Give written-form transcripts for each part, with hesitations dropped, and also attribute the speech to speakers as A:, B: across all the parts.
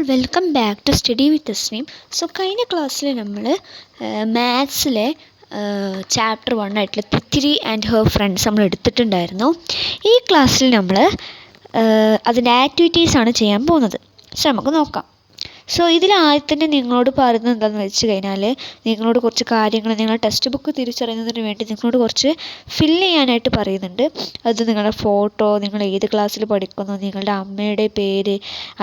A: Welcome back to study with Tasneem. So കഴിഞ്ഞ ക്ലാസ്സിൽ നമ്മൾ മാത്സിലെ ചാപ്റ്റർ 1 ആയിട്ടുള്ള തിത്തിരി ആൻഡ് ഹെർ ഫ്രണ്ട്സ് നമ്മൾ എടുത്തിട്ടുണ്ടായിരുന്നു. ഈ ക്ലാസ്സിൽ നമ്മൾ അതിൻ്റെ ആക്ടിവിറ്റീസാണ് ചെയ്യാൻ പോകുന്നത്. സോ നമുക്ക് നോക്കാം. സോ ഇതിൽ ആദ്യത്തന്നെ നിങ്ങളോട് പറയുന്നത് എന്താണെന്ന് വെച്ച് കഴിഞ്ഞാൽ, നിങ്ങളോട് കുറച്ച് കാര്യങ്ങൾ നിങ്ങളുടെ ടെക്സ്റ്റ് ബുക്ക് തിരിച്ചറിയുന്നതിന് വേണ്ടി നിങ്ങളോട് കുറച്ച് ഫില്ല് ചെയ്യാനായിട്ട് പറയുന്നുണ്ട്. അത് നിങ്ങളുടെ ഫോട്ടോ, നിങ്ങൾ ഏത് ക്ലാസ്സിൽ പഠിക്കുന്നു, നിങ്ങളുടെ അമ്മയുടെ പേര്,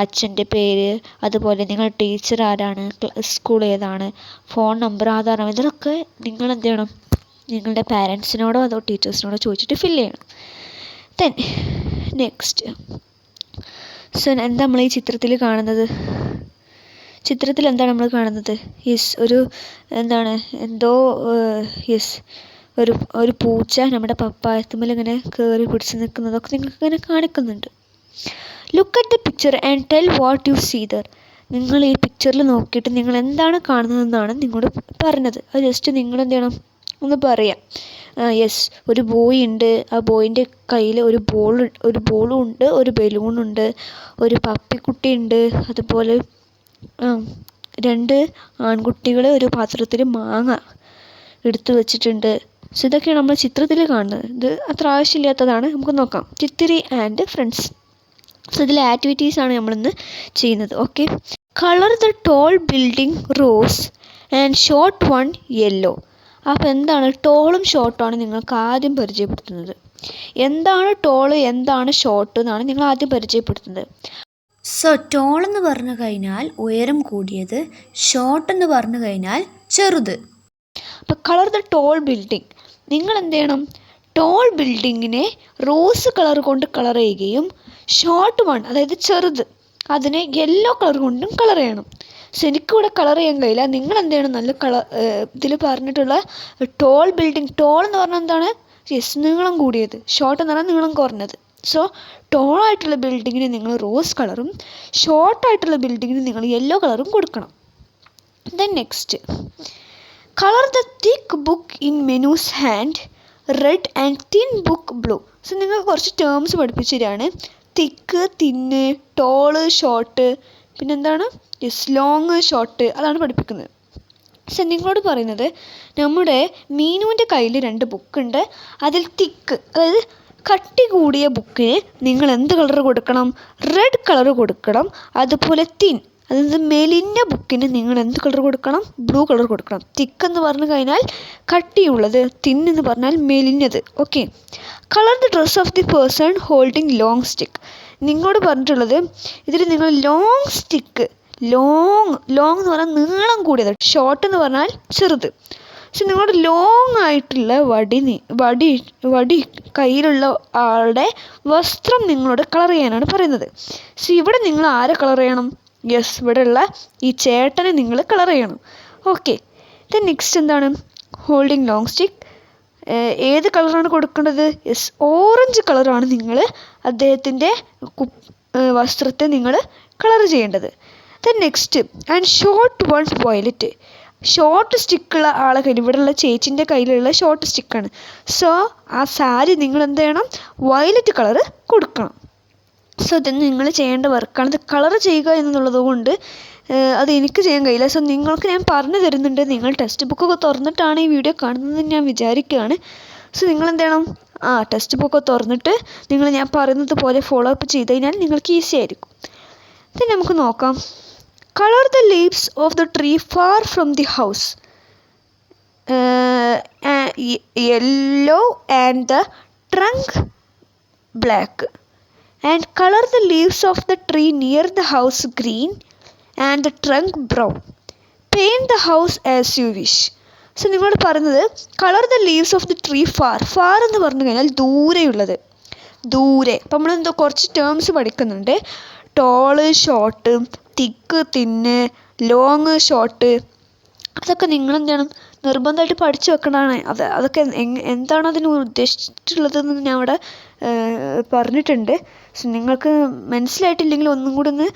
A: അച്ഛൻ്റെ പേര്, അതുപോലെ നിങ്ങളുടെ ടീച്ചർ ആരാണ്, സ്കൂൾ ഏതാണ്, ഫോൺ നമ്പർ, ആധാർ നമ്പർ, ഇതൊക്കെ നിങ്ങൾ എന്ത് ചെയ്യണം, നിങ്ങളുടെ പാരൻസിനോടോ അതോ ടീച്ചേഴ്സിനോടോ ചോദിച്ചിട്ട് ഫില്ല് ചെയ്യണം. ദെൻ നെക്സ്റ്റ്, സോ എന്താ നമ്മൾ ഈ ചിത്രത്തിൽ കാണുന്നത്? ചിത്രത്തിൽ എന്താണ് നമ്മൾ കാണുന്നത്? ഒരു പൂച്ച നമ്മുടെ പപ്പായത്തുമ്മൽ ഇങ്ങനെ കയറി പിടിച്ച് നിൽക്കുന്നതൊക്കെ നിങ്ങൾക്ക് ഇങ്ങനെ കാണിക്കുന്നുണ്ട്. Look at the picture and tell what you see there. നിങ്ങൾ ഈ പിക്ചറിൽ നോക്കിയിട്ട് നിങ്ങൾ എന്താണ് കാണുന്നതെന്നാണ് നിങ്ങളോട് പറഞ്ഞത്. അത് ജസ്റ്റ് നിങ്ങൾ എന്ത് ചെയ്യണം ഒന്ന് പറയാം. ഒരു ബോയ് ഉണ്ട്. ആ ബോയിൻ്റെ കയ്യിൽ ഒരു ബോളും ഉണ്ട്, ഒരു ബലൂണുണ്ട്, ഒരു പപ്പിക്കുട്ടി ഉണ്ട്, അതുപോലെ 2 ആൺകുട്ടികൾ ഒരു പാത്രത്തിൽ മാങ്ങ എടുത്തു വെച്ചിട്ടുണ്ട്. സോ ഇതൊക്കെയാണ് നമ്മൾ ചിത്രത്തിൽ കാണുന്നത്. ഇത് അത്ര ആവശ്യമില്ലാത്തതാണ്. നമുക്ക് നോക്കാം. തിത്തിരി ആൻഡ് ഫ്രണ്ട്സ്. സോ ഇതിലെ ആക്ടിവിറ്റീസാണ് നമ്മളിന്ന് ചെയ്യുന്നത്. Okay, colour the toll building rose and short one yellow. അപ്പോൾ എന്താണ് ടോളും ഷോർട്ടുമാണ് നിങ്ങൾക്ക് ആദ്യം പരിചയപ്പെടുത്തുന്നത്. എന്താണ് ടോള്, എന്താണ് ഷോർട്ട് എന്നാണ് നിങ്ങൾ ആദ്യം പരിചയപ്പെടുത്തുന്നത്. സോ ടോൾ എന്ന് പറഞ്ഞു കഴിഞ്ഞാൽ ഉയരം കൂടിയത്, ഷോർട്ട് എന്ന് പറഞ്ഞു കഴിഞ്ഞാൽ ചെറുത്. അപ്പോൾ കളർ ദ ടോൾ ബിൽഡിംഗ്. നിങ്ങൾ എന്ത് ചെയ്യണം, ടോൾ ബിൽഡിങ്ങിനെ റോസ് കളർ കൊണ്ട് കളർ ചെയ്യുകയും ഷോർട്ട് വൺ അതായത് ചെറുത് അതിനെ യെല്ലോ കളർ കൊണ്ടും കളർ ചെയ്യണം. സോ എനിക്കിവിടെ കളർ ചെയ്യാൻ കഴിയില്ല. നിങ്ങൾ എന്ത് ചെയ്യണം, നല്ല ഇതിൽ പറഞ്ഞിട്ടുള്ള ടോൾ ബിൽഡിംഗ്, ടോൾ എന്ന് പറഞ്ഞാൽ എന്താണ്, നീളം കൂടിയത്, ഷോർട്ട് എന്ന് പറഞ്ഞാൽ നീളം കുറഞ്ഞത്. സോ ടോളായിട്ടുള്ള ബിൽഡിങ്ങിന് നിങ്ങൾ റോസ് കളറും ഷോർട്ടായിട്ടുള്ള ബിൽഡിങ്ങിന് നിങ്ങൾ യെല്ലോ കളറും കൊടുക്കണം. Then next, colour the thick book in menus hand red and thin book blue. So നിങ്ങൾക്ക് കുറച്ച് ടേംസ് പഠിപ്പിച്ചു തരാണ്. തിക്ക്, തിന്ന്, ടോള്, ഷോർട്ട്, പിന്നെന്താണ് ലോങ്, ഷോർട്ട്, അതാണ് പഠിപ്പിക്കുന്നത്. സോ നിങ്ങളോട് പറയുന്നത്, നമ്മുടെ മീനുവിൻ്റെ കയ്യിൽ 2 ബുക്കുണ്ട്. അതിൽ തിക്ക് അതായത് കട്ടി കൂടിയ ബുക്കിന് നിങ്ങൾ എന്ത് കളർ കൊടുക്കണം, റെഡ് കളർ കൊടുക്കണം. അതുപോലെ തിൻ അതായത് മെലിഞ്ഞ ബുക്കിന് നിങ്ങൾ എന്ത് കളർ കൊടുക്കണം, ബ്ലൂ കളർ കൊടുക്കണം. തിക്ക് എന്ന് പറഞ്ഞു കഴിഞ്ഞാൽ കട്ടിയുള്ളത്, തിൻ എന്ന് പറഞ്ഞാൽ മെലിഞ്ഞത്. Okay, colour the dress of the person holding long stick. നിങ്ങളോട് പറഞ്ഞിട്ടുള്ളത് ഇതിൽ നിങ്ങൾ ലോങ് സ്റ്റിക്ക്, ലോങ് എന്ന് പറഞ്ഞാൽ നീളം കൂടിയത്, ഷോർട്ട് എന്ന് പറഞ്ഞാൽ ചെറുത്. പക്ഷെ നിങ്ങളുടെ ലോങ് ആയിട്ടുള്ള വടി കയ്യിലുള്ള ആളുടെ വസ്ത്രം നിങ്ങളോട് കളർ ചെയ്യാനാണ് പറയുന്നത്. സോ ഇവിടെ നിങ്ങൾ ആരെ കളർ ചെയ്യണം? ഇവിടെയുള്ള ഈ ചേട്ടനെ നിങ്ങൾ കളർ ചെയ്യണം. ഓക്കെ, ദെൻ നെക്സ്റ്റ് എന്താണ്, ഹോൾഡിങ് ലോങ് സ്റ്റിക്ക്. ഏത് കളറാണ് കൊടുക്കേണ്ടത്? ഓറഞ്ച് കളറാണ് നിങ്ങൾ അദ്ദേഹത്തിൻ്റെ വസ്ത്രത്തെ നിങ്ങൾ കളർ ചെയ്യേണ്ടത്. Then next, and short one violet. Short സ്റ്റിക്കുള്ള ആളെ കയ്യിൽ, ഇവിടെയുള്ള ചേച്ചിൻ്റെ കയ്യിലുള്ള ഷോർട്ട് സ്റ്റിക്കാണ്. സോ ആ സാരി നിങ്ങൾ എന്ത് ചെയ്യണം, വയലറ്റ് കളർ കൊടുക്കണം. സോ ഇത് നിങ്ങൾ ചെയ്യേണ്ട വർക്കാണ്. ഇത് കളർ ചെയ്യുക എന്നുള്ളത് കൊണ്ട് അത് എനിക്ക് ചെയ്യാൻ കഴിയില്ല. സോ നിങ്ങൾക്ക് ഞാൻ പറഞ്ഞു തരുന്നുണ്ട്. നിങ്ങൾ ടെക്സ്റ്റ് ബുക്കൊക്കെ തുറന്നിട്ടാണ് ഈ വീഡിയോ കാണുന്നതെന്ന് ഞാൻ വിചാരിക്കുകയാണ്. സോ നിങ്ങൾ എന്ത് ചെയ്യണം, ടെക്സ്റ്റ് ബുക്കൊക്കെ തുറന്നിട്ട് നിങ്ങൾ ഞാൻ പറയുന്നത് പോലെ ഫോളോ അപ്പ് ചെയ്ത് കഴിഞ്ഞാൽ നിങ്ങൾക്ക് ഈസി ആയിരിക്കും. ഇത് നമുക്ക് നോക്കാം. Color the leaves of the tree far from the house. Yellow and the trunk black. And color the leaves of the tree near the house green and the trunk brown. Paint the house as you wish. So നിങ്ങളോട് പറയുന്നത്, colour the leaves of the tree far എന്ന് പറഞ്ഞു കഴിഞ്ഞാൽ ദൂരെയുള്ളത്, ദൂരെ. അപ്പം നമ്മളെന്തോ കുറച്ച് terms പഠിക്കുന്നുണ്ട്. Toll, short, തിക്ക്, തിന്ന്, ലോങ്, ഷോർട്ട്, അതൊക്കെ നിങ്ങൾ എന്ത് ചെയ്യണം, നിർബന്ധമായിട്ട് പഠിച്ചു വെക്കണതാണ്. അതൊക്കെ എന്താണ് അതിന് ഉദ്ദേശിച്ചിട്ടുള്ളതെന്ന് ഞാൻ ഇവിടെ പറഞ്ഞിട്ടുണ്ട്. സോ നിങ്ങൾക്ക് മനസ്സിലായിട്ടില്ലെങ്കിൽ ഒന്നും കൂടി ഒന്ന്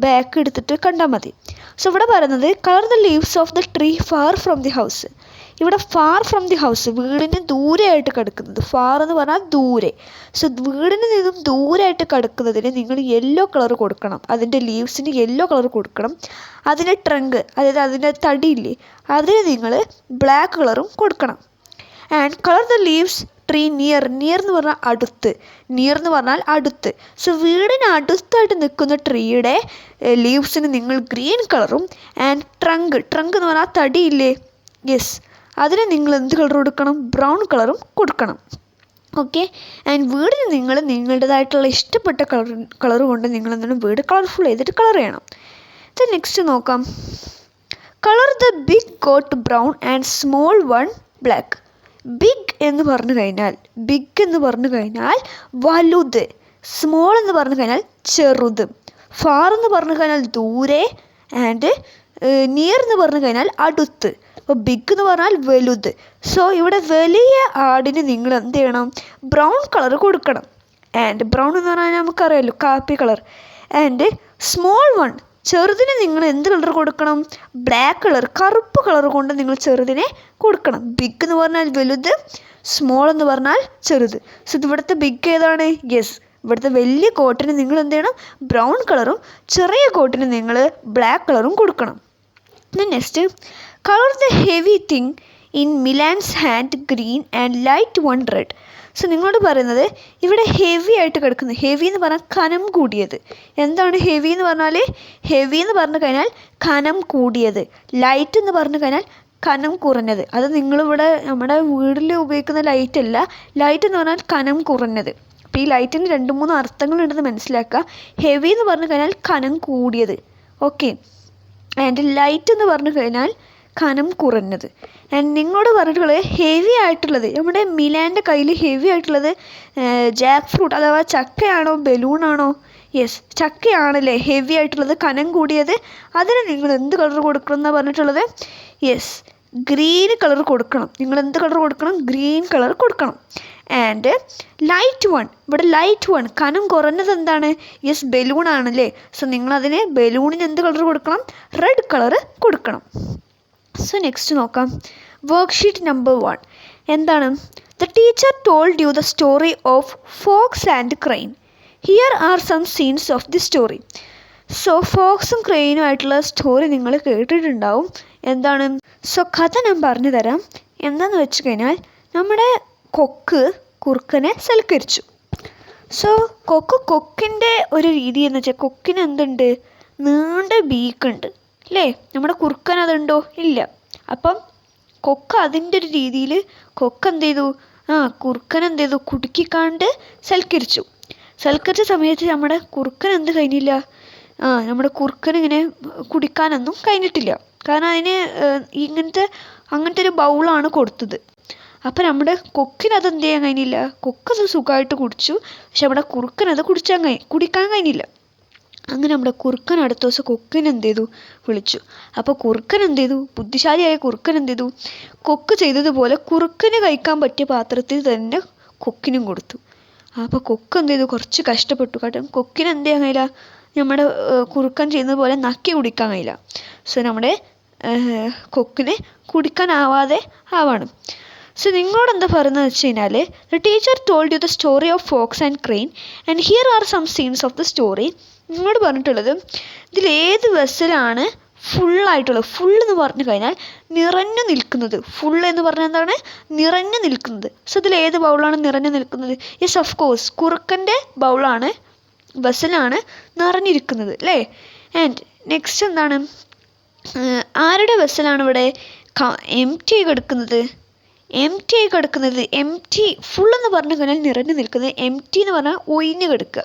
A: ബാക്ക് എടുത്തിട്ട് കണ്ടാൽ മതി. സോ ഇവിടെ പറയുന്നത് colour the leaves of the tree far from the house. ഇവിടെ ഫാർ ഫ്രം ദി ഹൗസ് വീടിന് ദൂരെയായിട്ട് കിടക്കുന്നത്. ഫാർ എന്ന് പറഞ്ഞാൽ ദൂരെ. സോ വീടിന് നിന്നും ദൂരെയായിട്ട് കിടക്കുന്നതിന് നിങ്ങൾ യെല്ലോ കളർ കൊടുക്കണം. അതിൻ്റെ ലീവ്സിന് യെല്ലോ കളർ കൊടുക്കണം. അതിൻ്റെ ട്രങ്ക്, അതായത് അതിൻ്റെ തടിയില്ലേ, അതിന് നിങ്ങൾ ബ്ലാക്ക് കളറും കൊടുക്കണം. And colour the leaves tree near. Near എന്ന് പറഞ്ഞാൽ അടുത്ത്. നിയർ എന്ന് പറഞ്ഞാൽ അടുത്ത്. സോ വീടിന് അടുത്തായിട്ട് നിൽക്കുന്ന ട്രീയുടെ ലീവ്സിന് നിങ്ങൾ ഗ്രീൻ കളറും ആൻഡ് ട്രങ്ക് എന്ന് പറഞ്ഞാൽ തടിയില്ലേ, യെസ്, അതിന് നിങ്ങൾ എന്ത് കളർ കൊടുക്കണം? ബ്രൗൺ കളറും കൊടുക്കണം. ഓക്കെ. ആൻഡ് വീടിന് നിങ്ങൾ നിങ്ങളുടേതായിട്ടുള്ള ഇഷ്ടപ്പെട്ട കളർ കൊണ്ട് നിങ്ങൾ എന്താണ് വീട് കളർഫുൾ ചെയ്തിട്ട് കളർ ചെയ്യണം. നെക്സ്റ്റ് നോക്കാം. Colour the big goat brown and small one black. Big എന്ന് പറഞ്ഞു കഴിഞ്ഞാൽ വലുത്. സ്മോൾ എന്ന് പറഞ്ഞു കഴിഞ്ഞാൽ ചെറുത്. ഫാർ എന്ന് പറഞ്ഞു കഴിഞ്ഞാൽ ദൂരെ. ആൻഡ് നിയർ എന്ന് പറഞ്ഞു കഴിഞ്ഞാൽ അടുത്ത്. അപ്പോൾ ബിഗ് എന്ന് പറഞ്ഞാൽ വലുത്. സോ ഇവിടെ വലിയ ആടിന് നിങ്ങൾ എന്ത് ചെയ്യണം? ബ്രൗൺ കളർ കൊടുക്കണം. ആൻഡ് ബ്രൗൺ എന്ന് പറഞ്ഞാൽ നമുക്കറിയാമല്ലോ, കാപ്പി കളർ. ആൻഡ് സ്മോൾ വൺ, ചെറുതിന് നിങ്ങൾ എന്ത് കളർ കൊടുക്കണം? ബ്ലാക്ക് കളർ, കറുപ്പ് കളർ കൊണ്ട് നിങ്ങൾ ചെറുതിനെ കൊടുക്കണം. ബിഗ് എന്ന് പറഞ്ഞാൽ വലുത്, സ്മോൾ എന്ന് പറഞ്ഞാൽ ചെറുത്. സോ ഇവിടുത്തെ ബിഗ് ഏതാണ്? യെസ്, ഇവിടുത്തെ വലിയ കോട്ടിന് നിങ്ങൾ എന്ത് ചെയ്യണം? ബ്രൗൺ കളറും ചെറിയ കോട്ടിന് നിങ്ങൾ ബ്ലാക്ക് കളറും കൊടുക്കണം. Next, colour the heavy thing in Milan's hand green and light one red. So നിങ്ങളോട് പറയുന്നത് ഇവിടെ ഹെവി ആയിട്ട് കിടക്കുന്നത്. ഹെവി എന്ന് പറഞ്ഞാൽ കനം കൂടിയത്. എന്താണ് ഹെവി എന്ന് പറഞ്ഞാൽ? ഹെവി എന്ന് പറഞ്ഞു കഴിഞ്ഞാൽ കനം കൂടിയത്. ലൈറ്റ് എന്ന് പറഞ്ഞു കഴിഞ്ഞാൽ കനം കുറഞ്ഞത്. അത് നിങ്ങളിവിടെ നമ്മുടെ വീട്ടിൽ ഉപയോഗിക്കുന്ന ലൈറ്റ് അല്ല. ലൈറ്റ് എന്ന് പറഞ്ഞാൽ കനം കുറഞ്ഞത്. അപ്പോൾ ഈ ലൈറ്റിന് 2-3 അർത്ഥങ്ങളുണ്ടെന്ന് മനസ്സിലാക്കുക. ഹെവി എന്ന് പറഞ്ഞു കഴിഞ്ഞാൽ കനം കൂടിയത്. ഓക്കെ. ആൻഡ് ലൈറ്റ് എന്ന് പറഞ്ഞു കഴിഞ്ഞാൽ കനം കുറഞ്ഞത്. ആൻഡ് നിങ്ങളോട് പറഞ്ഞിട്ടുള്ളത് ഹെവി ആയിട്ടുള്ളത്, നമ്മുടെ മിലാൻ്റെ കയ്യിൽ ഹെവി ആയിട്ടുള്ളത് ജാക്ക് ഫ്രൂട്ട് അഥവാ ചക്കയാണോ ബലൂണാണോ? യെസ്, ചക്കയാണല്ലേ ഹെവി ആയിട്ടുള്ളത്, കനം കൂടിയത്. അതിന് നിങ്ങൾ എന്ത് കളർ കൊടുക്കണം എന്നാണ് പറഞ്ഞിട്ടുള്ളത്? യെസ്, ഗ്രീൻ കളർ കൊടുക്കണം. നിങ്ങൾ എന്ത് കളർ കൊടുക്കണം? ഗ്രീൻ കളർ കൊടുക്കണം. ആൻഡ് ലൈറ്റ് വൺ, ഇവിടെ ലൈറ്റ് വൺ കനം കുറഞ്ഞത് എന്താണ്? യെസ്, ബലൂണാണല്ലേ. സോ നിങ്ങളതിന് ബലൂണിന് എന്ത് കളർ കൊടുക്കണം? റെഡ് കളർ കൊടുക്കണം. സോ നെക്സ്റ്റ് നോക്കാം. വർക്ക്ഷീറ്റ് നമ്പർ 1 എന്താണ്? The teacher told you the story of fox and crane. Here are some scenes of the story. So ഫോക്സും ക്രെയിനും ആയിട്ടുള്ള സ്റ്റോറി നിങ്ങൾ കേട്ടിട്ടുണ്ടാവും. എന്താണ്? സോ കഥ ഞാൻ പറഞ്ഞു തരാം. എന്താണെന്ന് വെച്ച് കഴിഞ്ഞാൽ നമ്മുടെ കൊക്ക് കുറുക്കനെ സൽക്കരിച്ചു. സോ കൊക്കിൻ്റെ ഒരു രീതി എന്ന് വെച്ചാൽ കൊക്കിന് എന്തുണ്ട്? നീണ്ട ബീക്കുണ്ട് അല്ലേ? നമ്മുടെ കുറുക്കൻ അതുണ്ടോ? ഇല്ല. അപ്പം കൊക്ക് അതിൻ്റെ ഒരു രീതിയിൽ കൊക്ക് എന്ത് ചെയ്തു? കുറുക്കൻ എന്ത് ചെയ്തു? കുടുക്കിക്കാണ്ട് സൽക്കരിച്ച സമയത്ത് നമ്മുടെ കുറുക്കൻ എന്ത് കഴിഞ്ഞില്ല? നമ്മുടെ കുറുക്കൻ ഇങ്ങനെ കുടിക്കാനൊന്നും കഴിഞ്ഞിട്ടില്ല. കാരണം അതിന് അങ്ങനത്തെ ഒരു ബൗളാണ് കൊടുത്തത്. അപ്പം നമ്മുടെ കൊക്കിന് അത് എന്ത് ചെയ്യാൻ കഴിഞ്ഞില്ല? കൊക്കത് സുഖമായിട്ട് കുടിച്ചു. പക്ഷെ നമ്മുടെ കുറുക്കൻ അത് കുടിക്കാൻ കഴിഞ്ഞില്ല. അങ്ങനെ നമ്മുടെ കുറുക്കൻ അടുത്ത ദിവസം കൊക്കിന് എന്ത് ചെയ്തു? വിളിച്ചു. അപ്പോൾ കുറുക്കൻ എന്ത് ചെയ്തു? ബുദ്ധിശാലിയായ കുറുക്കൻ എന്ത് ചെയ്തു? കൊക്ക് ചെയ്തതുപോലെ കുറുക്കന് കഴിക്കാൻ പറ്റിയ പാത്രത്തിൽ തന്നെ കൊക്കിനും കൊടുത്തു. അപ്പോൾ കൊക്ക് എന്ത് ചെയ്തു? കുറച്ച് കഷ്ടപ്പെട്ടു. കാരണം കൊക്കിന് എന്ത് ചെയ്യാൻ കഴിയില്ല? നമ്മുടെ കുറുക്കൻ ചെയ്യുന്നത് പോലെ നക്കി കുടിക്കാൻ കഴിയില്ല. സോ നമ്മുടെ കൊക്കിന് കുടിക്കാനാവാതെ ആവാണ്. സോ നിങ്ങളോട് എന്താ പറയുന്നത് വെച്ച് കഴിഞ്ഞാൽ, the teacher told you the story of fox and crane and here are some scenes of the story. നിങ്ങളോട് പറഞ്ഞിട്ടുള്ളത് ഇതിലേത് വെസലാണ് ഫുള്ളായിട്ടുള്ളത്? ഫുൾ എന്ന് പറഞ്ഞു കഴിഞ്ഞാൽ നിറഞ്ഞു നിൽക്കുന്നത്. ഫുൾ എന്ന് പറഞ്ഞാൽ എന്താണ്? നിറഞ്ഞു നിൽക്കുന്നത്. സോ ഇതിലേത് ബൗളാണ് നിറഞ്ഞു നിൽക്കുന്നത്? യെസ്, ഓഫ് കോഴ്സ് കുറുക്കൻ്റെ ബൗളാണ്, വെസലാണ് നിറഞ്ഞിരിക്കുന്നത് അല്ലേ? ആൻഡ് നെക്സ്റ്റ് എന്താണ്? ആരുടെ വെസലാണ് ഇവിടെ എം ടി ആയി കിടക്കുന്നത്? ഫുൾ എന്ന് പറഞ്ഞു കഴിഞ്ഞാൽ നിറഞ്ഞു നിൽക്കുന്നത്. എം ടി എന്ന് പറഞ്ഞാൽ ഒഴിഞ്ഞു കിടക്കുക.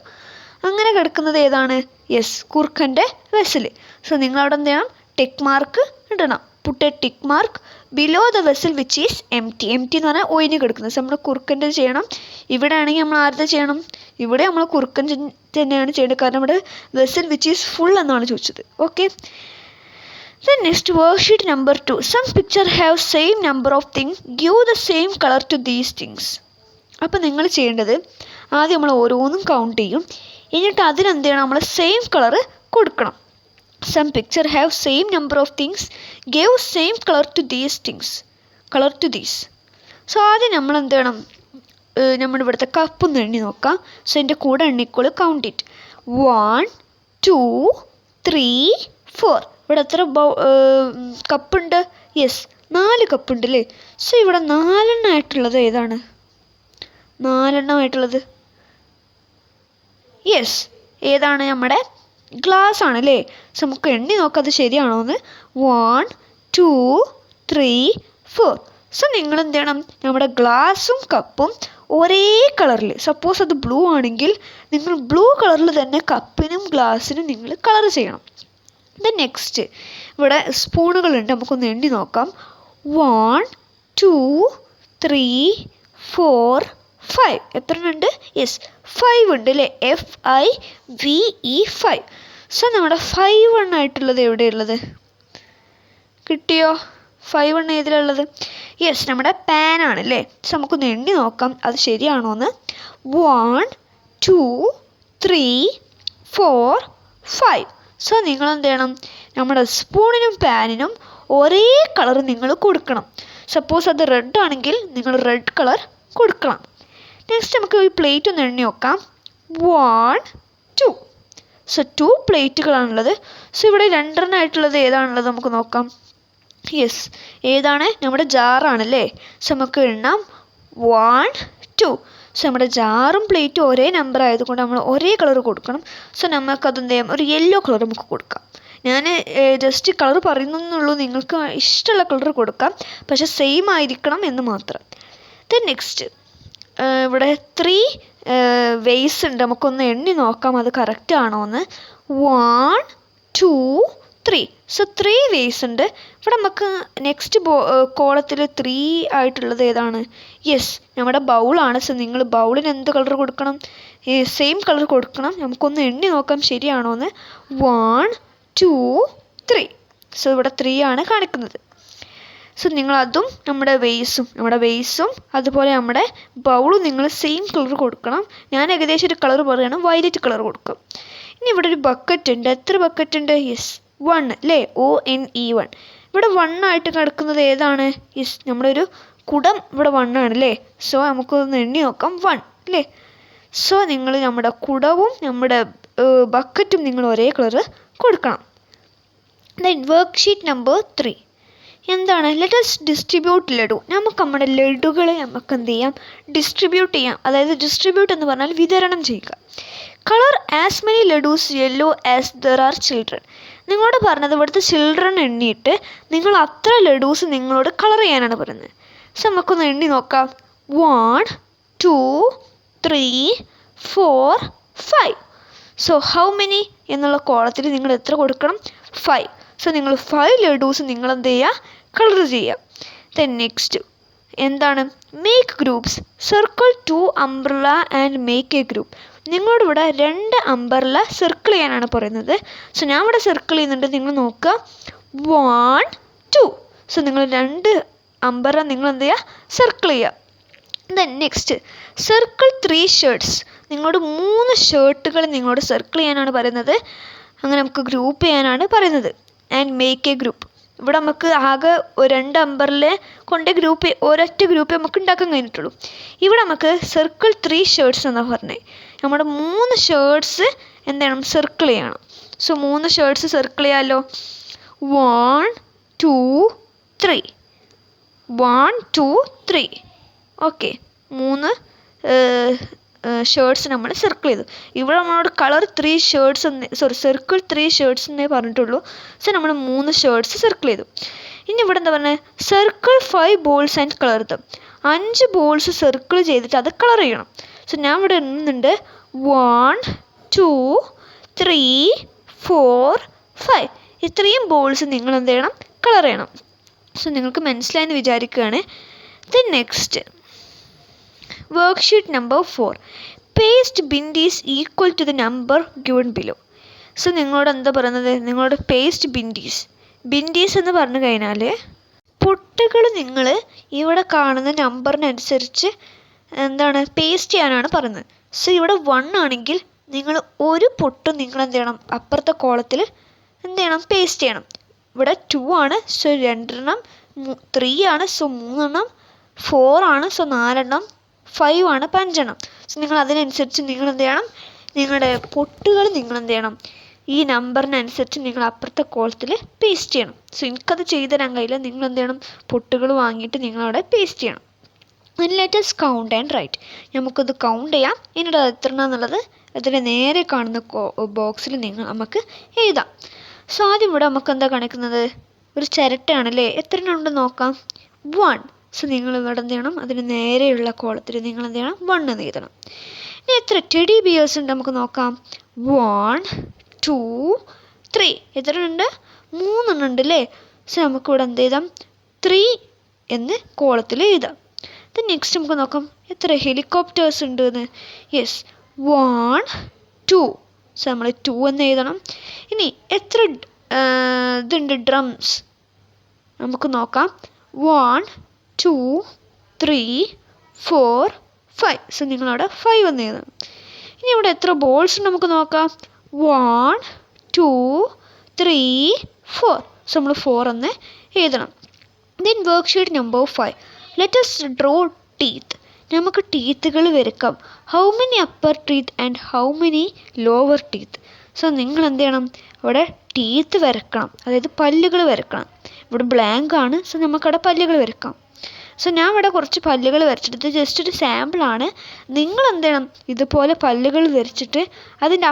A: അങ്ങനെ കിടക്കുന്നത് ഏതാണ്? Yes, കുറുക്കൻ്റെ vessel. സോ നിങ്ങളവിടെ എന്ത് ചെയ്യണം? ടിക്ക് മാർക്ക് ഇടണം. Put a tick mark below the vessel which is M T എന്ന് പറഞ്ഞാൽ ഒഴിഞ്ഞു കിടക്കുന്നത്. സോ നമ്മൾ കുറുക്കൻ്റെ ചെയ്യണം. ഇവിടെ ആണെങ്കിൽ നമ്മൾ ആരുടെ ചെയ്യണം? ഇവിടെ നമ്മൾ കുറുക്കൻ തന്നെയാണ് ചെയ്യേണ്ടത്. കാരണം ഇവിടെ വെസൽ വിച്ച് ഈസ് ഫുൾ എന്നാണ് ചോദിച്ചത്. Okay. Then next, worksheet number 2. Some picture have same number of things. Give the same color to these things. അപ്പോൾ നിങ്ങൾ ചെയ്യേണ്ടത് ആദ്യം നമ്മൾ ഓരോന്നും കൗണ്ട് ചെയ്യും. എന്നിട്ട് അതിനെന്ത് ചെയ്യണം, നമ്മൾ സെയിം കളർ കൊടുക്കണം. Some picture have same number of things, gave same colour to these. So ആദ്യം നമ്മൾ എന്ത് ചെയ്യണം, നമ്മുടെ ഇവിടുത്തെ കപ്പൊന്ന് എണ്ണി നോക്കാം. സോ എൻ്റെ കൂടെ എണ്ണിക്കോളൂ, കൗണ്ട് ഇറ്റ്. 1 2 3 4. ഇവിടെ എത്ര കപ്പുണ്ട്? യെസ്, 4 കപ്പുണ്ട് അല്ലേ. സോ ഇവിടെ 4 ആയിട്ടുള്ളത് ഏതാണ്? 4 ആയിട്ടുള്ളത് യെസ്, ഏതാണ്? നമ്മുടെ ഗ്ലാസ് ആണ് അല്ലേ. സോ നമുക്ക് എണ്ണി നോക്കാം അത് ശരിയാണോ എന്ന്. 1 2 3 4. സോ നിങ്ങൾ എന്ത് ചെയ്യണം, നമ്മുടെ ഗ്ലാസും കപ്പും ഒരേ കളറിൽ, സപ്പോസ് അത് ബ്ലൂ ആണെങ്കിൽ നിങ്ങൾ ബ്ലൂ കളറിൽ തന്നെ കപ്പിനും ഗ്ലാസ്സിനും നിങ്ങൾ കളർ ചെയ്യണം. ദെൻ നെക്സ്റ്റ് ഇവിടെ സ്പൂണുകളുണ്ട്, നമുക്കൊന്ന് എണ്ണി നോക്കാം. 1 2 3 4 5. എത്ര ഉണ്ട്? യെസ്, 5 ഉണ്ട് അല്ലേ. FIVE 5. സോ നമ്മുടെ 5 ആയിട്ടുള്ളത് എവിടെയുള്ളത്? കിട്ടിയോ? 5 ഏതിലുള്ളത്? യെസ്, നമ്മുടെ പാനാണ് അല്ലേ. സോ നമുക്കൊന്ന് എണ്ണി നോക്കാം അത് ശരിയാണോ എന്ന്. 1 2 3 4 5. സോ നിങ്ങൾ എന്ത് ചെയ്യണം, നമ്മുടെ സ്പൂണിനും പാനിനും ഒരേ കളർ നിങ്ങൾ കൊടുക്കണം. സപ്പോസ് അത് റെഡ് ആണെങ്കിൽ നിങ്ങൾ റെഡ് കളർ കൊടുക്കണം. നെക്സ്റ്റ് നമുക്ക് ഈ പ്ലേറ്റ് ഒന്ന് എണ്ണി നോക്കാം. 1 2. സോ 2 പ്ലേറ്റുകളാണുള്ളത്. സോ ഇവിടെ 2 ആയിട്ടുള്ളത് ഏതാണുള്ളത് നമുക്ക് നോക്കാം. യെസ്, ഏതാണ്? നമ്മുടെ ജാറാണല്ലേ. സോ നമുക്ക് എണ്ണാം 1 2. സോ നമ്മുടെ ജാറും പ്ലേറ്റും ഒരേ നമ്പർ ആയതുകൊണ്ട് നമ്മൾ ഒരേ കളർ കൊടുക്കണം. സോ നമുക്കതെന്ത് ചെയ്യാം, ഒരു യെല്ലോ കളർ നമുക്ക് കൊടുക്കാം. ഞാൻ ജസ്റ്റ് കളർ പറയുന്നുള്ളൂ, നിങ്ങൾക്ക് ഇഷ്ടമുള്ള കളർ കൊടുക്കാം, പക്ഷെ സെയിം ആയിരിക്കണം എന്ന് മാത്രം. ദെൻ നെക്സ്റ്റ് ഇവിടെ 3 വേസ് ഉണ്ട്, നമുക്കൊന്ന് എണ്ണി നോക്കാം അത് കറക്റ്റ് ആണോ എന്ന്. 1 2 3. സോ 3 വേസ് ഉണ്ട്. ഇവിടെ നമുക്ക് നെക്സ്റ്റ് കോളത്തിൽ 3 ആയിട്ടുള്ളത് ഏതാണ്? യെസ്, നമ്മുടെ ബൗളാണ്. സോ നിങ്ങൾ ബൗളിന് എന്ത് കളർ കൊടുക്കണം? സെയിം കളർ കൊടുക്കണം. നമുക്കൊന്ന് എണ്ണി നോക്കാം ശരിയാണോ എന്ന്. 1 2 3. സോ ഇവിടെ 3 ആണ് കാണിക്കുന്നത്. സോ നിങ്ങളതും നമ്മുടെ വേസും അതുപോലെ നമ്മുടെ ബൗളും നിങ്ങൾ സെയിം കളർ കൊടുക്കണം. ഞാൻ ഏകദേശം ഒരു കളർ പറയുകയാണ്, വയലറ്റ് കളർ കൊടുക്കും. ഇനി ഇവിടെ ഒരു ബക്കറ്റ് ഉണ്ട്. എത്ര ബക്കറ്റ് ഉണ്ട്? യെസ്, 1 അല്ലേ. ONE 1. ഇവിടെ 1 ആയിട്ട് കിടക്കുന്നത് ഏതാണ്? യെസ്, നമ്മുടെ ഒരു കുടം ഇവിടെ 1 ആണ് അല്ലേ. സോ നമുക്കൊന്ന് എണ്ണി നോക്കാം. 1 അല്ലേ. സോ നിങ്ങൾ നമ്മുടെ കുടവും നമ്മുടെ ബക്കറ്റും നിങ്ങൾ ഒരേ കളർ കൊടുക്കണം. ദെൻ വർക്ക് ഷീറ്റ് നമ്പർ 3 എന്താണ്? Let's distribute laddu. നമുക്ക് നമ്മുടെ ലഡുകളെ നമുക്ക് എന്ത് ചെയ്യാം, ഡിസ്ട്രിബ്യൂട്ട് ചെയ്യാം. അതായത് ഡിസ്ട്രിബ്യൂട്ട് എന്ന് പറഞ്ഞാൽ വിതരണം ചെയ്യുക. Colour as many laddoos yellow as there are children. നിങ്ങളോട് പറഞ്ഞത് ഇവിടുത്തെ ചിൽഡ്രൻ എണ്ണിയിട്ട് നിങ്ങൾ അത്ര ലഡൂസ് നിങ്ങളോട് കളർ ചെയ്യാനാണ് പറയുന്നത്. സോ നമുക്കൊന്ന് എണ്ണി നോക്കാം. 1 2 3 4 5. സോ ഹൗ മെനി എന്നുള്ള കോളത്തിൽ നിങ്ങൾ എത്ര കൊടുക്കണം? 5. സോ നിങ്ങൾ 5 ലഡൂസ് നിങ്ങൾ എന്ത് ചെയ്യുക, കളർ ചെയ്യുക. ദെൻ നെക്സ്റ്റ് എന്താണ്? Make groups. Circle 2 umbrella and make A group. നിങ്ങളോട് ഇവിടെ 2 അംബ്രല സർക്കിൾ ചെയ്യാനാണ് പറയുന്നത്. സോ ഞാൻ ഇവിടെ സർക്കിൾ ചെയ്യുന്നുണ്ട്, നിങ്ങൾ നോക്കുക. 1 2. സോ നിങ്ങൾ 2 അംബ്രല നിങ്ങൾ എന്ത് ചെയ്യുക, സർക്കിൾ ചെയ്യുക. Then next circle 3 shirts. നിങ്ങളോട് 3 ഷർട്ടുകൾ നിങ്ങളോട് സർക്കിൾ ചെയ്യാനാണ് പറയുന്നത്. അങ്ങനെ നമുക്ക് ഗ്രൂപ്പ് ചെയ്യാനാണ് പറയുന്നത്. And make A group. ഇവിടെ നമുക്ക് ആകെ 2 അംബ്രല കൊണ്ട് ഒരൊറ്റ ഗ്രൂപ്പ് നമുക്ക് ഉണ്ടാക്കാൻ കഴിഞ്ഞിട്ടുള്ളൂ. ഇവിടെ നമുക്ക് സർക്കിൾ 3 ഷർട്ട്സ് എന്നാണ് പറഞ്ഞത്. നമ്മുടെ 3 ഷർട്ട്സ് എന്ത് ചെയ്യണം, സർക്കിൾ ചെയ്യണം. സോ 3 ഷർട്ട്സ് സർക്കിൾ ചെയ്യാമല്ലോ. 1 2 3. 1 2 3. ഓക്കെ, 3 ഷർട്ട്സ് നമ്മൾ സർക്കിൾ ചെയ്തു. ഇവിടെ നമ്മളോട് കളർ 3 ഷർട്ട്സ് സർക്കിൾ 3 ഷർട്ട്സ് എന്നേ പറഞ്ഞിട്ടുള്ളൂ. സോ നമ്മൾ 3 ഷർട്ട്സ് സർക്കിൾ ചെയ്തു. ഇനി ഇവിടെ എന്താ പറഞ്ഞത്? Circle 5 balls and colour dum. 5 balls circle ചെയ്തിട്ട് അത് കളർ ചെയ്യണം. സോ ഞാൻ ഇവിടെ എണ്ണുന്നുണ്ട്. 1 2 3 4 5. ഇത്രയും ബോൾസ് നിങ്ങൾ എന്ത് ചെയ്യണം, കളർ ചെയ്യണം. സോ നിങ്ങൾക്ക് മനസ്സിലായെന്ന് വിചാരിക്കുകയാണ്. Then next worksheet number 4. Paste bind is equal to the number given below. So നിങ്ങളോട് എന്താ പറയുന്നത്? നിങ്ങളോട് പേസ്റ്റ് ബിൻഡീസ് എന്ന് പറഞ്ഞു കഴിഞ്ഞാൽ പൊട്ടുകൾ നിങ്ങൾ ഇവിടെ കാണുന്ന നമ്പറിനനുസരിച്ച് എന്താണ് പേസ്റ്റ് ചെയ്യാനാണ് പറയുന്നത്. സോ ഇവിടെ 1 ആണെങ്കിൽ നിങ്ങൾ ഒരു പൊട്ട് നിങ്ങൾ എന്ത് ചെയ്യണം, അപ്പുറത്തെ കോളത്തിൽ എന്ത് ചെയ്യണം, പേസ്റ്റ് ചെയ്യണം. ഇവിടെ 2 ആണ്, സോ 2 എണ്ണം. 3 ആണ്, സോ 3 എണ്ണം. 4 ആണ്, സോ 4 എണ്ണം. 5 ആണ്, അപ്പോൾ 5 എണ്ണം. സോ നിങ്ങൾ അതിനനുസരിച്ച് നിങ്ങൾ എന്ത് ചെയ്യണം, നിങ്ങളുടെ പൊട്ടുകൾ നിങ്ങൾ എന്ത് ചെയ്യണം, ഈ നമ്പറിനനുസരിച്ച് നിങ്ങൾ അപ്പുറത്തെ കോളത്തിൽ പേസ്റ്റ് ചെയ്യണം. സോ എനിക്കത് ചെയ്തു തരാൻ കഴിയില്ല, നിങ്ങൾ എന്ത് ചെയ്യണം, പൊട്ടുകൾ വാങ്ങിയിട്ട് നിങ്ങളവിടെ പേസ്റ്റ് ചെയ്യണം. Let us count and write. നമുക്കത് കൗണ്ട് ചെയ്യാം, എന്നിട്ട് അത് എത്ര എന്നുള്ളത് അതിൻ്റെ നേരെ കാണുന്ന ബോക്സിൽ നമുക്ക് എഴുതാം. സോ ആദ്യം ഇവിടെ നമുക്ക് എന്താ കാണിക്കുന്നത്, ഒരു ചിരട്ടയാണല്ലേ, എത്ര എണ്ണം ഉണ്ടെന്ന് നോക്കാം, 1. സോ നിങ്ങൾ ഇവിടെ എന്ത് ചെയ്യണം, അതിന് നേരെയുള്ള കോളത്തിൽ നിങ്ങൾ എന്ത് ചെയ്യണം, 1 എന്ന് എഴുതണം. ഇനി എത്ര ടെഡി ബിയേഴ്സ് ഉണ്ട് നമുക്ക് നോക്കാം, 1 2 3. എത്ര ഉണ്ട്, 3 എണ്ണം ഉണ്ട് അല്ലേ. സോ നമുക്കിവിടെ എന്ത് എഴുതാം, 3 എന്ന് കോളത്തിൽ എഴുതാം. നെക്സ്റ്റ് നമുക്ക് നോക്കാം എത്ര ഹെലികോപ്റ്റേഴ്സ് ഉണ്ട് എന്ന്. യെസ്, 1 2. സോ നമ്മൾ 2 എന്ന് എഴുതണം. ഇനി എത്ര ഇതുണ്ട്, ഡ്രംസ് നമുക്ക് നോക്കാം, 1 2 3 4 5. സോ നിങ്ങളവിടെ 5 എന്ന് എഴുതണം. ഇനി ഇവിടെ എത്ര ബോൾസ് ഉണ്ട് നമുക്ക് നോക്കാം, 1 2 3 4. സോ നമ്മൾ 4 എന്ന് എഴുതണം. Then worksheet number 5. Let us draw teeth. നമുക്ക് ടീത്തുകൾ വരയ്ക്കാം. How many upper teeth and how many lower teeth. So നിങ്ങൾ എന്ത് ചെയ്യണം, അവിടെ ടീത്ത് വരക്കണം, അതായത് പല്ലുകൾ വരക്കണം. ഇവിടെ ബ്ലാങ്ക് ആണ്, സോ നമുക്കവിടെ പല്ലുകൾ വരക്കാം. സോ ഞാൻ ഇവിടെ കുറച്ച് പല്ലുകൾ വരച്ചിട്ട് ജസ്റ്റ് ഒരു സാമ്പിളാണ്. നിങ്ങൾ എന്ത് ചെയ്യണം, ഇതുപോലെ പല്ലുകൾ വരച്ചിട്ട് അതിൻ്റെ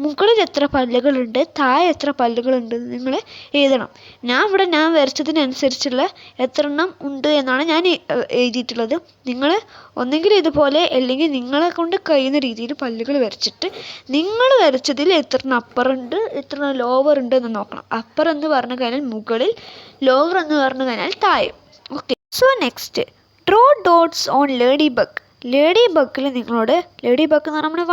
A: മുകളിൽ എത്ര പല്ലുകളുണ്ട്, താഴെ എത്ര പല്ലുകളുണ്ട് നിങ്ങൾ എഴുതണം. ഞാൻ വരച്ചതിനനുസരിച്ചുള്ള എത്ര എണ്ണം ഉണ്ട് എന്നാണ് ഞാൻ എഴുതിയിട്ടുള്ളത്. നിങ്ങൾ ഒന്നെങ്കിൽ ഇതുപോലെ അല്ലെങ്കിൽ നിങ്ങളെ കൊണ്ട് കഴിയുന്ന രീതിയിൽ പല്ലുകൾ വരച്ചിട്ട് നിങ്ങൾ വരച്ചതിൽ എത്ര എണ്ണം അപ്പർ ഉണ്ട്, എത്ര എണ്ണം ലോവർ ഉണ്ട് എന്ന് നോക്കണം. അപ്പർ എന്ന് പറഞ്ഞു കഴിഞ്ഞാൽ മുകളിൽ, ലോവർ എന്ന് പറഞ്ഞു കഴിഞ്ഞാൽ താഴെ. Okay, so next draw dots on ladybug. ലേഡി ബഗ്ഗിൽ നിങ്ങളോട്, ലേഡി ബഗ് എന്ന് പറഞ്ഞാൽ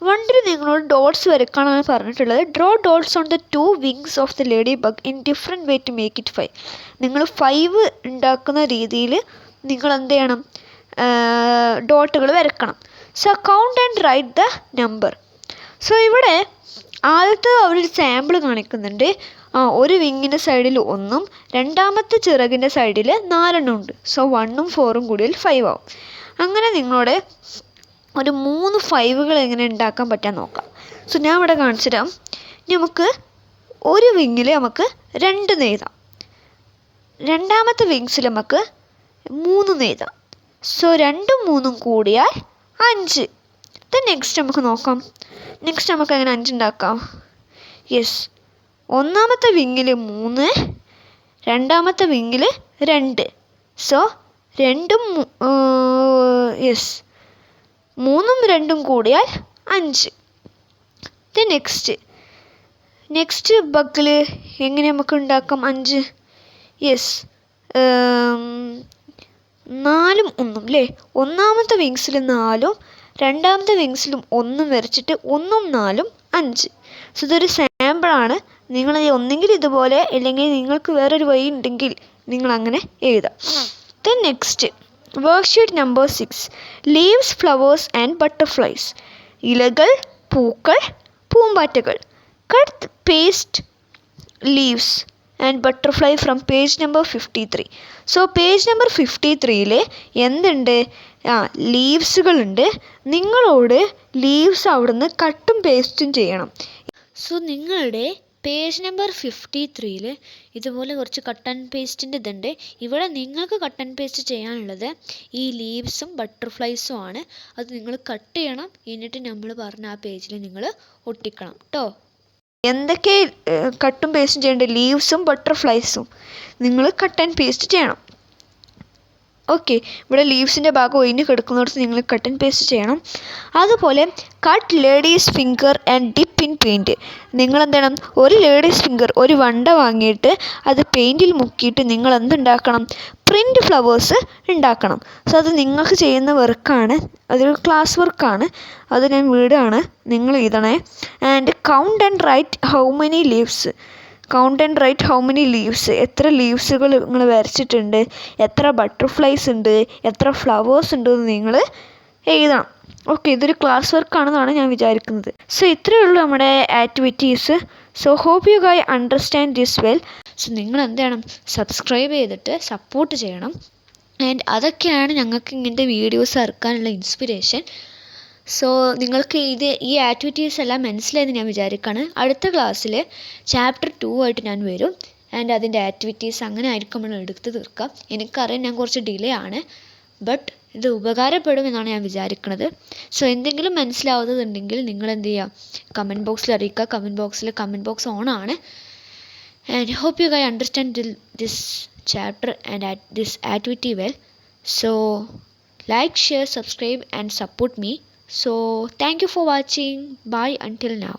A: വണ്ടിൽ നിങ്ങളോട് ഡോട്ട്സ് വരയ്ക്കാനാണ് പറഞ്ഞിട്ടുള്ളത്. Draw dots on the 2 wings of the ladybug in different way to make it 5. നിങ്ങൾ 5 ഉണ്ടാക്കുന്ന രീതിയിൽ നിങ്ങൾ എന്ത് ചെയ്യണം, ഡോട്ടുകൾ വരക്കണം. So count and write the number. So ഇവിടെ ആദ്യത്തെ അവരൊരു സാമ്പിൾ കാണിക്കുന്നുണ്ട്. ഒരു വിങ്ങിൻ്റെ സൈഡിൽ 1ഉം രണ്ടാമത്തെ ചിറകിൻ്റെ സൈഡിൽ 4 എണ്ണം ഉണ്ട്. സോ 1ഉം 4ഉം കൂടിയാൽ 5 ആവും. അങ്ങനെ നിങ്ങളോട് ഒരു 3 5കൾ എങ്ങനെ ഉണ്ടാക്കാൻ പറ്റാൻ നോക്കാം. സോ ഞാൻ ഇവിടെ കാണിച്ചു തരാം. നമുക്ക് ഒരു വിങ്ങിൽ നമുക്ക് 2 എഴുതാം, രണ്ടാമത്തെ വിങ്സിൽ നമുക്ക് 3 എഴുതാം. സോ 2ഉം 3ഉം കൂടിയാൽ 5. നെക്സ്റ്റ് നമുക്ക് നോക്കാം, നെക്സ്റ്റ് നമുക്ക് എങ്ങനെ 5 ഉണ്ടാക്കാം. യെസ്, ഒന്നാമത്തെ വിങ്ങിൽ 3, രണ്ടാമത്തെ വിങ്ങിൽ 2. സോ 2ഉം യെസ് 3ഉം 2ഉം കൂടിയാൽ 5. നെക്സ്റ്റ് ബഗ്ഗിൽ എങ്ങനെ നമുക്ക് ഉണ്ടാക്കാം 5. യെസ്, 4ഉം 1ഉം അല്ലേ. ഒന്നാമത്തെ വിങ്സിൽ 4ഉം രണ്ടാമത്തെ വിങ്സിലും 1ഉം വരച്ചിട്ട് 1ഉം 4ഉം 5. സോ ഇതൊരു സാമ്പിളാണ്. നിങ്ങൾ ഒന്നെങ്കിൽ ഇതുപോലെ അല്ലെങ്കിൽ നിങ്ങൾക്ക് വേറൊരു വഴി ഉണ്ടെങ്കിൽ നിങ്ങൾ അങ്ങനെ എഴുതാം. Next worksheet number 6. Leaves, flowers and butterflies. ഇലകൾ, പൂക്കൾ, പൂമ്പാറ്റകൾ. Cut paste leaves and butterfly from page number 53. So page number 53ൽ എന്തുണ്ട്, ലീവ്സുകളുണ്ട്. നിങ്ങളോട് ലീവ്സ് അവിടുന്ന് കട്ടും പേസ്റ്റും ചെയ്യണം. സോ നിങ്ങളുടെ പേജ് നമ്പർ 53ൽ ഇതുപോലെ കുറച്ച് കട്ട് ആൻഡ് പേസ്റ്റിൻ്റെ ഇതുണ്ട്. ഇവിടെ നിങ്ങൾക്ക് കട്ട് ആൻഡ് പേസ്റ്റ് ചെയ്യാനുള്ളത് ഈ ലീവ്സും ബട്ടർഫ്ലൈസും ആണ്. അത് നിങ്ങൾ കട്ട് ചെയ്യണം, എന്നിട്ട് നമ്മൾ പറഞ്ഞ ആ പേജിൽ നിങ്ങൾ ഒട്ടിക്കണം കേട്ടോ. എന്തൊക്കെ കട്ടും പേസ്റ്റും ചെയ്യേണ്ടത്, ലീവ്സും ബട്ടർഫ്ലൈസും നിങ്ങൾ കട്ട് ആൻഡ് പേസ്റ്റ് ചെയ്യണം. ഓക്കെ, ഇവിടെ ലീവ്സിൻ്റെ ഭാഗം ഒഴിഞ്ഞ് കിടക്കുന്നിടത്ത് നിങ്ങൾ കട്ട് ആൻഡ് പേസ്റ്റ് ചെയ്യണം. അതുപോലെ cut ladies finger and dip in paint. നിങ്ങൾ എന്ത് ചെയ്യണം, ഒരു ലേഡീസ് ഫിംഗർ, ഒരു വണ്ട വാങ്ങിയിട്ട് അത് പെയിൻറ്റിൽ മുക്കിയിട്ട് നിങ്ങൾ എന്തുണ്ടാക്കണം, പ്രിൻറ്റ് ഫ്ലവേഴ്സ് ഉണ്ടാക്കണം. സോ അത് നിങ്ങൾക്ക് ചെയ്യുന്ന വർക്കാണ്, അതൊരു ക്ലാസ് വർക്കാണ്, അത് ഞാൻ വീടാണ്, നിങ്ങൾ എഴുതണേ. And count and write how many leaves. Count and write how many leaves. എത്ര ലീവ്സുകൾ നിങ്ങൾ വരച്ചിട്ടുണ്ട്, എത്ര ബട്ടർഫ്ലൈസ് ഉണ്ട്, എത്ര ഫ്ലവേഴ്സ് ഉണ്ട് എന്ന് നിങ്ങൾ എഴുതണം. ഓക്കെ, ഇതൊരു ക്ലാസ് വർക്കാണെന്നാണ് ഞാൻ വിചാരിക്കുന്നത്. സോ ഇത്രയേ ഉള്ളൂ നമ്മുടെ activities. So hope you guy understand this well. So നിങ്ങൾ എന്ത് ചെയ്യണം, സബ്സ്ക്രൈബ് ചെയ്തിട്ട് സപ്പോർട്ട് ചെയ്യണം. ആൻഡ് അതൊക്കെയാണ് ഞങ്ങൾക്ക് ഇങ്ങനത്തെ വീഡിയോസ് ഇറക്കാനുള്ള ഇൻസ്പിരേഷൻ. സോ നിങ്ങൾക്ക് ഈ ആക്ടിവിറ്റീസ് എല്ലാം മനസ്സിലായെന്ന് ഞാൻ വിചാരിക്കുകയാണ്. അടുത്ത ക്ലാസ്സിൽ ചാപ്റ്റർ 2 ആയിട്ട് ഞാൻ വരും. ആൻഡ് അതിൻ്റെ ആക്ടിവിറ്റീസ് അങ്ങനെ ആയിരിക്കും നമ്മൾ എടുത്ത് തീർക്കാം. എനിക്കറിയാം ഞാൻ കുറച്ച് ഡിലേ ആണ്, ബട്ട് ഇത് ഉപകാരപ്പെടുമെന്നാണ് ഞാൻ വിചാരിക്കുന്നത്. സോ എന്തെങ്കിലും മനസ്സിലാവുന്നതുണ്ടെങ്കിൽ നിങ്ങൾ എന്ത് ചെയ്യുക, കമൻറ്റ് ബോക്സിൽ അറിയിക്കുക. കമൻറ്റ് ബോക്സ് ഓൺ ആണ്. And hope you guys understand this chapter and this activity well. So like, share, subscribe and support me. So thank you for watching. Bye until now.